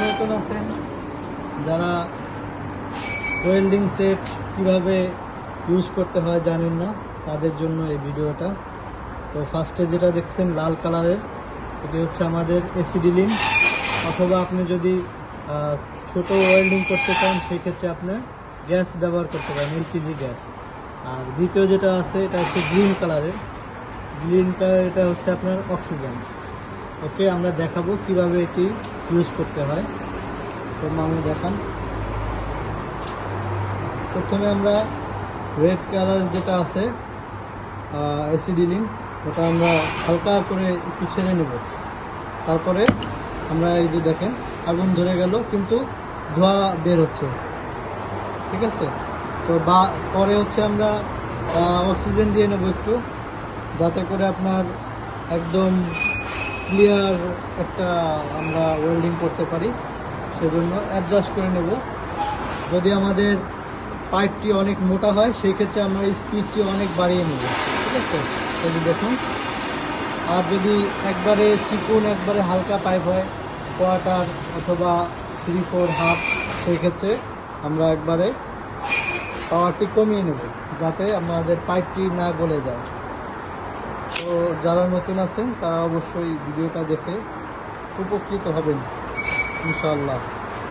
নতুন আছেন যারা ওয়েল্ডিং সেট কিভাবে ইউজ করতে হয় জানেন না, তাদের জন্য এই ভিডিওটা। তো ফার্স্টে যেটা দেখছেন লাল কালারের, এটি হচ্ছে আমাদের এসিডি লিঙ্ক, অথবা আপনি যদি ছোট ওয়েল্ডিং করতে চান সেই ক্ষেত্রে আপনি গ্যাস ব্যবহার করতে পারেন, এলপিজি গ্যাস। আর দ্বিতীয় যেটা আছে এটা হচ্ছে গ্রিন কালারের, এটা হচ্ছে আপনার অক্সিজেন। ওকে, আমরা দেখাবো কিভাবে এটি ইউজ করতে হয়। তো আমি দেখান। প্রথমে আমরা রেড কালার যেটা আছে এসিডি লিঙ্ক, ওটা আমরা হালকা করে একটু ছেড়ে নেব। তারপরে আমরা এই যে দেখেন আগুন ধরে গেল কিন্তু ধোঁয়া বের হচ্ছে, ঠিক আছে। তো পরে হচ্ছে আমরা অক্সিজেন দিয়ে নেব একটু, যাতে করে আপনার একদম ক্লিয়ার একটা আমরা ওয়েল্ডিং করতে পারি। সেজন্য অ্যাডজাস্ট করে নেব। যদি আমাদের পাইপটি অনেক মোটা হয় সেই ক্ষেত্রে আমরা স্পিডটি অনেক বাড়িয়ে নেব, ঠিক আছে। এই যে দেখুন। আর যদি একবারে চিকন একবারে হালকা পাইপ হয়, কোয়ার্টার অথবা 3/4 হাফ, সেই ক্ষেত্রে আমরা একবারে পাওয়ারটি কমিয়ে নেব, যাতে আমাদের পাইপটি না গলে যায়। তো যারা নতুন আছেন তারা অবশ্যই ভিডিওটা দেখে উপকৃত হবেন ইনশাআল্লাহ।